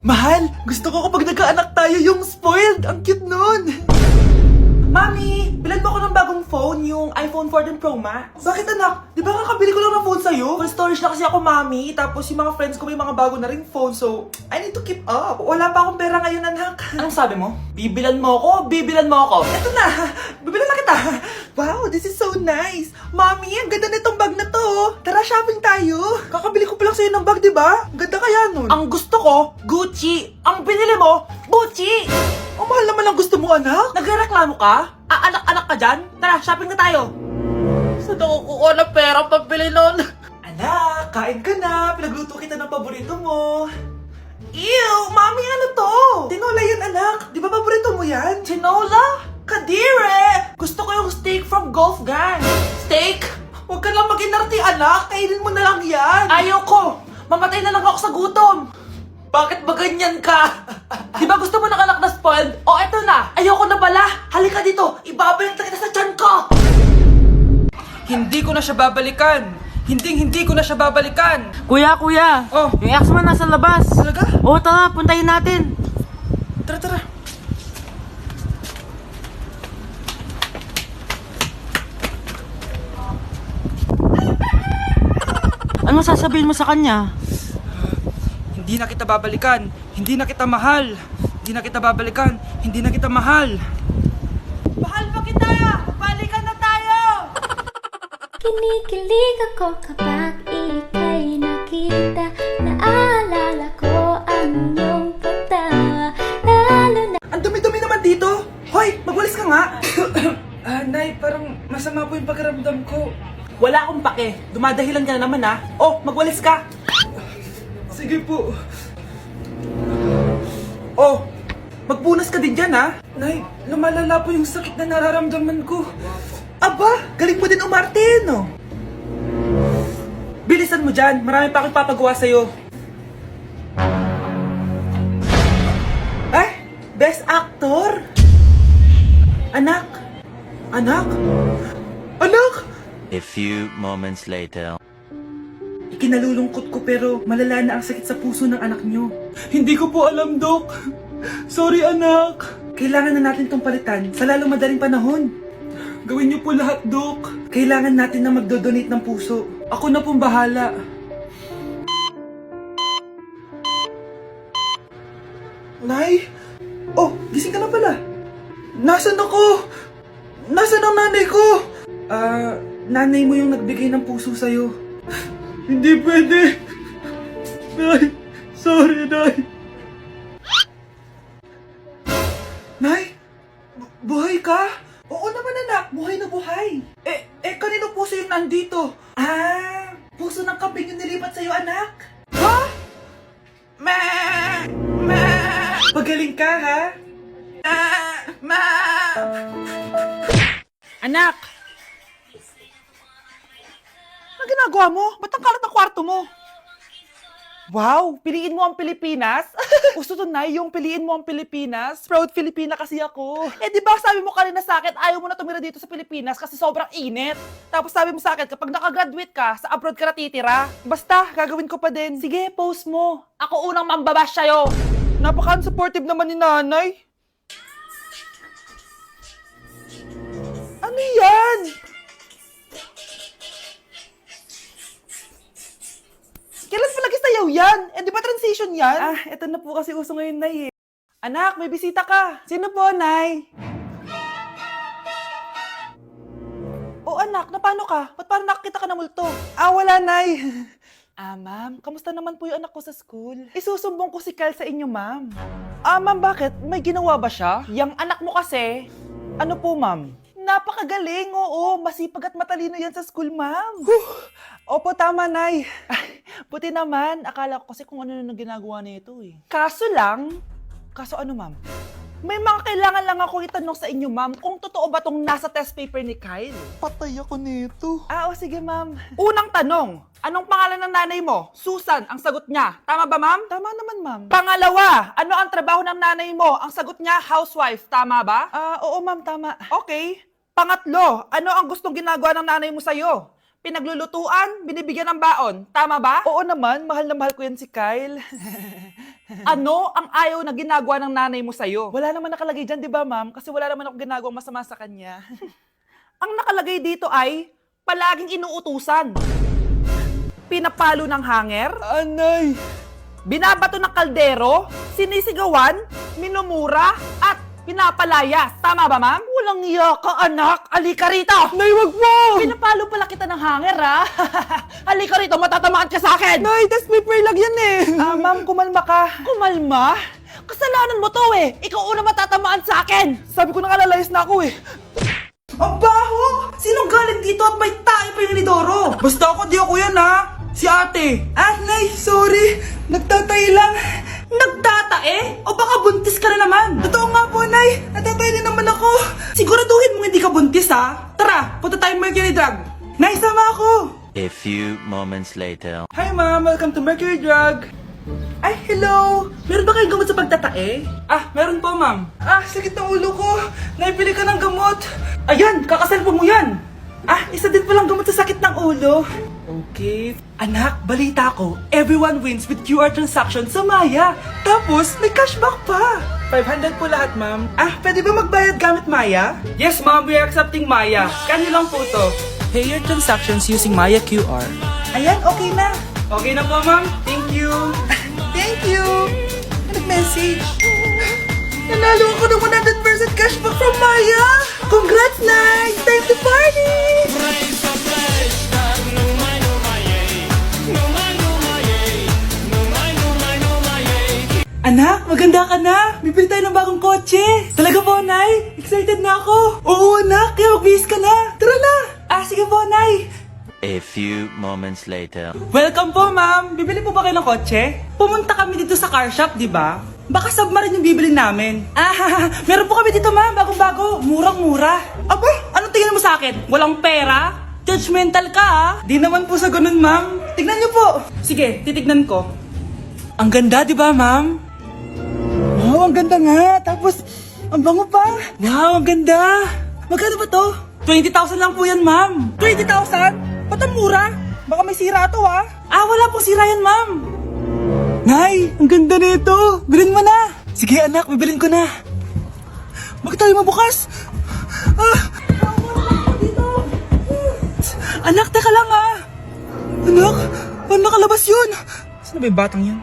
Mahal, gusto ko kapag nagkaanak tayo yung spoiled. Ang cute nun. Mami, bilan mo ako ng bagong phone, yung iPhone 14 Pro Max. Bakit anak? Di ba kakabili ko lang ng phone sa'yo? Full storage na kasi ako, Mami. Tapos yung mga friends ko may mga bago na ring phone, so I need to keep up. Wala pa akong pera ngayon, anak. Anong sabi mo? Bibilan mo ako? Bibilan mo ako? Eto na, bibilan na kita. Wow, this is so nice. Mami, ang ganda nitong bag na to. Tara, shopping tayo. Kakabili ko pa lang sa'yo ng bag, di ba? Ang ganda kaya nun. Ang gusto ko, Gucci. Ang binili mo, Gucci. Ang mahal naman ang gusto mo, anak. Nagreklamo ka? Anak-anak ka dyan? Tara, shopping na tayo. Saan ako kukuha ng pera pambili nun? Anak, kain ka na. Pinagluto kita ng paborito mo. Ew, Mami, ano to? Tinola yun, anak. Di ba paborito mo yan? Tinola? Kadire! Gusto ko yung steak from Golf Gang. Steak? Huwag ka lang mag-inarti, anak. Kainin mo na lang yan. Ayoko. Mamatay na lang ako sa gutom. Bakit ba ganyan ka? Di ba gusto mo ng anak na spoiled? O eto na, ayoko na pala. Halika dito, ibabalik na kita sa tiyan ko. Hindi ko na siya babalikan. Hindi ko na siya babalikan. Kuya! Oh. Yung ex mo nasa labas! Talaga? Oo, tara, puntayin natin! Tara. Ano sasabihin mo sa kanya? Hindi na kita babalikan. Hindi na kita mahal. Hindi na kita babalikan. Hindi na kita mahal. Mahal pa kita! Balikan na tayo! Kinikilig ako kapag ika'y nakita. Naalala ko ang iyong pagtawa. Lalo na Ang dumi-dumi naman dito. Hoy, magwalis ka nga. Nay, parang masama po yung pakiramdam ko. Wala akong pake. Dumadahilan ka na naman, ha? Oh, magwalis ka. Sige po. Oh, magpunas ka din dyan, ha? Nay, lumalala po yung sakit na nararamdaman ko. Aba, galing mo din umarte, no? Bilisan mo dyan. Marami pa akong papagawa sa'yo. Eh, best actor? Anak? Anak? Anak? A few moments later. Ikinalulungkot ko pero malala na ang sakit sa puso ng anak nyo. Hindi ko po alam, Dok. Sorry, anak. Kailangan na natin tong palitan sa lalong madaling panahon. Gawin niyo po lahat, Dok. Kailangan natin na magdodonate ng puso. Ako na pong bahala. Nay? Oh, gising ka na pala. Nasaan ako? Nasaan ang nanay ko? Nanay mo yung nagbigay ng puso sa'yo. Hindi pwede. Nay, sorry, Nay. Nay? Buhay ka? Oo naman, anak. Buhay na buhay. Kanino puso yung nandito? Puso ng kambing yung nilipat sa'yo, anak. Ha? Pagaling ka, ha? Anak! Ano ginagawa mo? Ba't ang kalat ng kwarto mo? Wow! Piliin mo ang Pilipinas? Gusto to na yung piliin mo ang Pilipinas? Proud Filipina kasi ako. Di ba sabi mo kanina sa akin, ayaw mo na tumira dito sa Pilipinas kasi sobrang init. Tapos sabi mo sa akin, kapag nakagraduate ka, sa abroad ka natitira. Basta, gagawin ko pa din. Sige, post mo. Ako unang mambabash sa'yo. Napaka-supportive naman ni nanay. Ano yan? Kailan palagi sayaw yan? Di ba transition yan? Eto na po kasi uso ngayon, Nay, eh. Anak, may bisita ka. Sino po, Nay? Oh, anak, napano ka? Ba't parang nakakita ka ng multo? Wala, Nay. Ma'am, kamusta naman po yung anak ko sa school? Isusumbong ko si Kyle sa inyo, ma'am. Ma'am, bakit? May ginawa ba siya? Yung anak mo kasi. Ano po, ma'am? Napakagaling, oo. Masipag at matalino yan sa school, ma'am. Opo, tama, Nay. Buti naman. Akala ko kasi kung ano na ginagawa nito, eh. Kaso ano, ma'am? May mga kailangan lang ako itanong sa inyo, ma'am, kung totoo ba tong nasa test paper ni Kyle. Patay ako nito. O sige, ma'am. Unang tanong, anong pangalan ng nanay mo? Susan, ang sagot niya. Tama ba, ma'am? Tama naman, ma'am. Pangalawa, ano ang trabaho ng nanay mo? Ang sagot niya, housewife. Tama ba? Oo, ma'am, tama. Okay. Pangatlo, ano ang gustong ginagawa ng nanay mo sa'yo? Pinaglulutuan, binibigyan ng baon. Tama ba? Oo naman, mahal na mahal ko yan si Kyle. Ano ang ayaw na ginagawa ng nanay mo sa'yo? Wala naman nakalagay dyan, di ba ma'am? Kasi wala naman ako ginagawang masama sa kanya. Ang nakalagay dito ay palaging inuutusan. Pinapalo ng hanger, Anay! binabato ng kaldero, sinisigawan, minumura, at pinapalayas. Tama ba, ma'am? Walang iya ka, anak. Halika rito. Nay, wag mo! Pinapalo pala kita ng hanger, ha? Halika rito, matatamaan ka sa akin. Nay, that's my prayer lang yan eh! Ma'am, kumalma ka. Kumalma? Kasalanan mo to eh. Ikaw una matatamaan sa akin. Sabi ko nakalayas na ako eh. Ang baho! Sinong galing dito at may tae pa yung inidoro? Basta ako, di ako yan ha. Si ate. Nay, sorry. Nagtatay lang. Nagtatae? O baka buntis ka na naman? Totoo nga po, Nay. Natatay din naman ako. Siguraduhin mo hindi ka buntis, ha? Tara, punta tayong Mercury Drug. Nay, sama ako. A few moments later. Hi ma'am, welcome to Mercury Drug. Ay, hello. Meron ba kayong gamot sa pagtatae? Meron po ma'am. Sakit ng ulo ko. Naipili ka ng gamot. Ayan, kakasalpo mo yan. Isa din palang gamot sa sakit ng ulo. Okay. Anak, balita ko, everyone wins with QR transaction sa Maya. Tapos, may cashback pa. 500 po lahat ma'am. Pwede ba magbayad gamit Maya? Yes ma'am, we are accepting Maya. Kanilang po to. Pay your transactions using Maya QR. Ayan, okay na. Okay na po ma'am. Thank you. Thank you. Nag-message. Nanalo ako ng 100% cashback from Maya. Congrats, Nay! Time to party! Anak, maganda ka na. Bibili tayo ng bagong kotse. Talaga po, Nay? Excited na ako. Oo, anak. Kaya magbihis ka na. Tara na. Sige po, Nay. A few moments later. Welcome po, ma'am. Bibili po ba kayo ng kotse? Pumunta kami dito sa car shop, di ba? Baka submarine yung bibili namin. Meron po kami dito, ma'am. Bagong-bago. Murang-mura. Aba, anong tingin mo sa akin? Walang pera? Judgmental ka, ah. Di naman po sa ganun, ma'am. Tignan niyo po. Sige, titignan ko. Ang ganda, di ba, ma'am? Wow, ang ganda nga. Tapos, ang bango pa. Wow, ang ganda. Magkano ba to? 20,000 lang po yan, ma'am. 20,000? Ba't ang mura? Baka may sira to, ha? Wala pong sira yan, ma'am. Nay, ang ganda nito. Bilhin mo na. Sige, anak, bibilin ko na. Bakit tayo mabukas? Anak, teka lang, ha? Anak, paano nakalabas yun? Saan ba yung batang yun?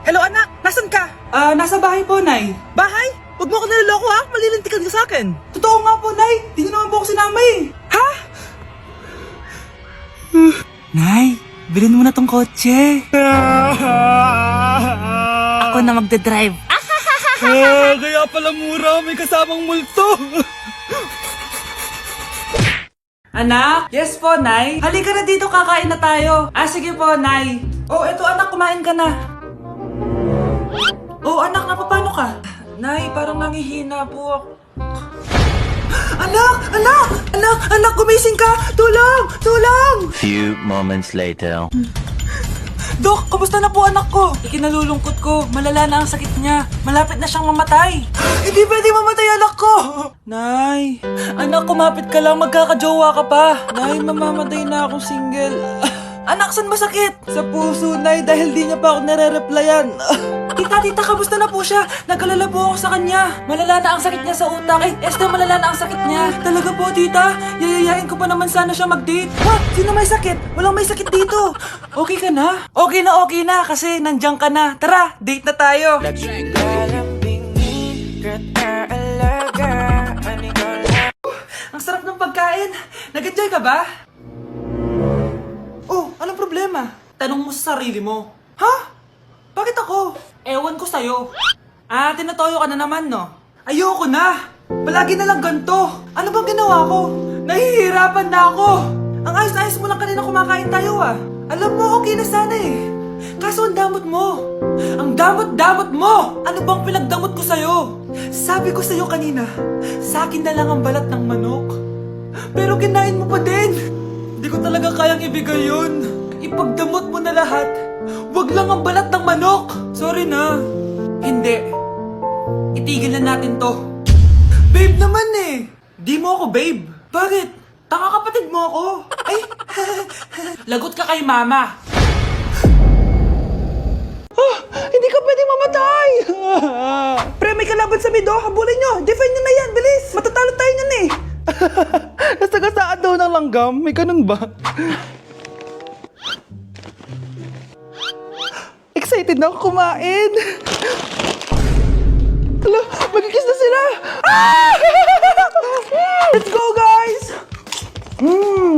Hello, anak. Nasaan ka? Nasa bahay po, Nay. Bahay? Huwag mo ako niloloko, ha? Malilintikan ka sa akin. Totoo nga po, Nay. Di niyo naman po ako sinama, eh. Ha? Nay, bilhin mo na tong kotse. Ako na magdadrive. Kaya pala mura, may kasamang multo. Anak? Yes po, Nay. Halika na dito, kakain na tayo. Sige po, Nay. Eto anak, kumain ka na. Anak, napapano ka? Nay, parang nangihina po ako. Anak, gumising ka! Tulong! Few moments later. Dok, kamusta na po anak ko? Ikinalulungkot ko, malala na ang sakit niya. Malapit na siyang mamatay. Hindi pwede mamatay anak ko! Nay, anak, kumapit ka lang, magkakajowa ka pa. Nay, mamamatay na akong single. Anak, saan masakit? Sa puso, Nay, dahil di niya pa ako nare-replyan. Tita, kamusta na po siya? Nag-alala po ako sa kanya. Malala na ang sakit niya sa utak. Esther, malala na ang sakit niya. Talaga po, tita? Yayayain ko pa naman sana siya mag-date. Sino may sakit? Walang may sakit dito. Okay ka na? Okay na, kasi nandiyan ka na. Tara, date na tayo. Ang sarap ng pagkain. Nag-enjoy ka ba? Anong problema? Tanong mo sa sarili mo. Ha? Bakit ako? Ewan ko sa'yo. Tinatoyo ka na naman, no? Ayoko na! Palagi na lang ganito. Ano bang ginawa ko? Nahihirapan na ako. Ang ayos-ayos mo lang kanina kumakain tayo, ah. Alam mo, okay na sana eh. Kaso ang damot mo. Ang damot-damot mo! Ano bang pinagdamot ko sa'yo? Sabi ko sa'yo kanina, sa akin na lang ang balat ng manok. Pero kinain mo pa din. Hindi ko talaga kayang ibigay yun. Ipagdamot mo na lahat. Wag lang ang balat ng manok. Sorry na. Hindi. Itigil na natin to. Babe naman eh. Di mo ako babe. Bakit? Tanga kapatid mo ako. Ay, Lagot ka kay mama. Hindi ka pwede mamatay! Pre, may kalaban sa mid, oh. Habulin nyo! Defend nyo na yan! Bilis! Matatalo tayo nyan eh! Nasagasaan daw ng langgam? May ganun ba? Excited na ako kumain! Hala, magkikis na sila! Ah! Let's go, guys!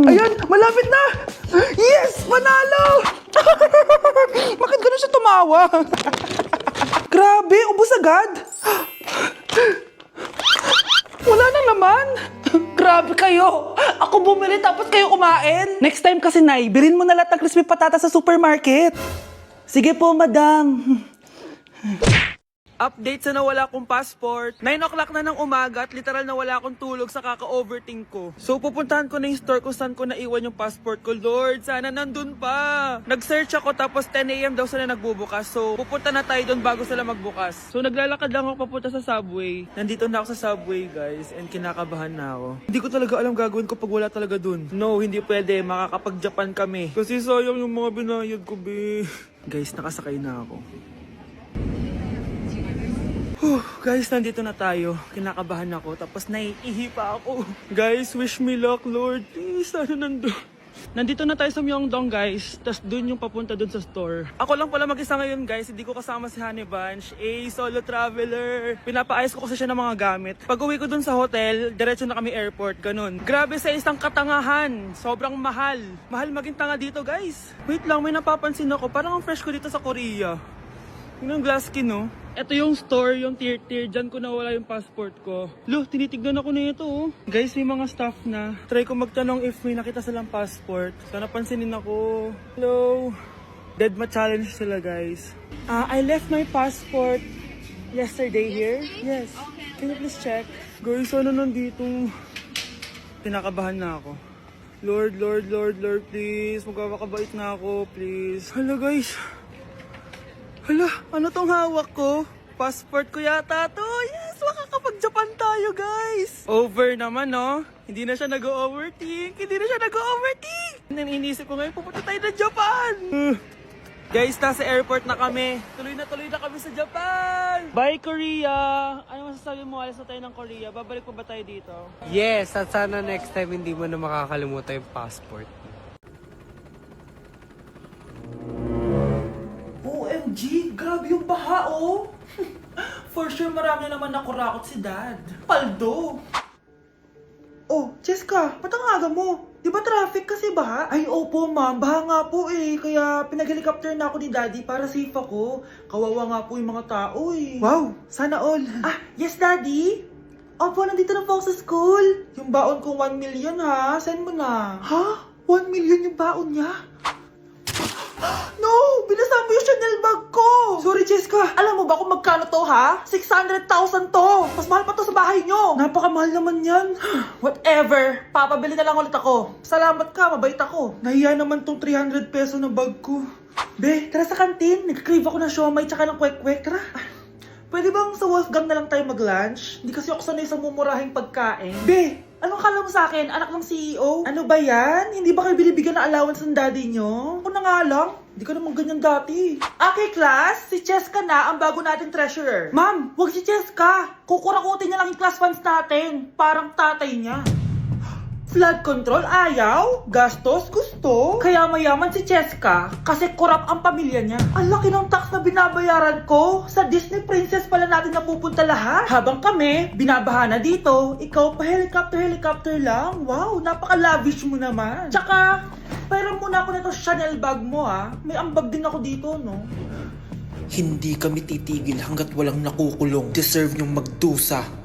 Ayan, malapit na! Yes! Panalo! Bakit ganun siya tumawa? Grabe, ubos agad! Wala na naman! Grabe kayo! Ako bumili tapos kayo kumain! Next time kasi, Nay, bilhin mo na lahat ng crispy patata sa supermarket! Sige po, madam! Update sa nawala kong passport. 9 o'clock na ng umaga at literal na wala akong tulog sa kaka-overthink ko. So pupuntahan ko na yung store kung saan ko naiwan yung passport ko. Lord, sana nandun pa. Nag-search ako tapos 10 a.m. daw sila nagbubukas. So pupunta na tayo doon bago sila magbukas. So naglalakad lang ako papunta sa subway. Nandito na ako sa subway, guys, and kinakabahan na ako. Hindi ko talaga alam gagawin ko pag wala talaga doon. No, hindi pwede. Makakapag-Japan kami. Kasi sayang yung mga binayad ko, be. Guys, nakasakay na ako. Guys, nandito na tayo. Kinakabahan ako. Tapos naiihi pa ako. Guys, wish me luck, Lord. Please, sana nandun. Nandito na tayo sa Myeongdong, guys. Tapos dun yung papunta dun sa store. Ako lang pala mag-isa ngayon, guys. Hindi ko kasama si Honey Bunch. Solo traveler. Pinapaayos ko kasi siya ng mga gamit. Pag uwi ko dun sa hotel, diretso na kami airport. Ganun. Grabe sa isang katangahan. Sobrang mahal. Mahal maging tanga dito, guys. Wait lang, may napapansin ako. Parang ang fresh ko dito sa Korea. Yun ang glass skin, no? Ito yung store, yung tier. Diyan ko nawala yung passport ko. Lo, tinitignan ako na ito, oh. Guys, may mga staff na. Try ko magtanong if may nakita silang passport. Sana pansinin ako. Hello? Deadma challenge sila, guys. I left my passport yesterday here. Yes. Can you please check? Guys, ano nandito? Pinakabahan na ako. Lord, please. Magkakabait na ako, please. Hala, guys. Hala, ano tong hawak ko? Passport ko yata to. Yes, makakapag-Japan tayo, guys. Over naman, no? Hindi na siya nag-overthink. Inisip ko ngayon, pupunta tayo ng Japan. Guys, nasa airport na kami. Tuloy na kami sa Japan. Bye, Korea. Ano masasabi mo? Alis na tayo ng Korea. Babalik pa ba tayo dito? Yes, at sana next time hindi mo na makakalimutan yung passport. OMG, grabe yung baha, oh. For sure, marami naman nakurakot si Dad. Paldo. Oh, Cheska, ba't ang aga mo? Di ba traffic kasi baha? Ay, opo, ma'am. Baha nga po eh. Kaya pinag-helicopter na ako ni Daddy para safe ako. Kawawa nga po yung mga tao eh. Wow, sana all. Ah, yes, Daddy? Opo, nandito na po ako sa school. Yung baon ko 1 million ha. Send mo na. Ha? 1 million yung baon niya? No! Binasa mo yung Chanel bag ko! Sorry, Cheska. Alam mo ba kung magkano to, ha? 600,000 to! Mas mahal pa to sa bahay nyo! Napakamahal naman yan. Whatever. Papabili na lang ulit ako. Salamat ka, mabait ako. Nahiya naman tong 300 peso na bag ko. Be, tara sa kantin. Nag-crave ako ng siomay tsaka ng kwek-kwek. Tara. Pwede bang sa Wolfgang na lang tayo mag-lunch? Hindi kasi ako sanay sa mumurahing pagkain. Be, anong kala mo sa akin? Anak ng CEO? Ano ba yan? Hindi ba kayo binibigyan ng allowance ng daddy nyo? Ako na nga lang. Hindi ka naman ganyan dati. Okay, class. Si Cheska na ang bago nating treasurer. Ma'am, wag si Cheska. Kukurakutin niya lang yung class funds natin. Parang tatay niya. Flood control, ayaw. Gastos, gusto. Kaya mayaman si Cheska kasi korap ang pamilya niya. Ang laki ng tax na binabayaran ko. Sa Disney Princess pala natin napupunta lahat. Habang kami, binabaha na dito. Ikaw pa helicopter lang. Wow, napaka-lavish mo naman. Tsaka, pairam muna ako nito Chanel bag mo ha. May ambag din ako dito, no? Hindi kami titigil hanggat walang nakukulong. Deserve nyong magdusa.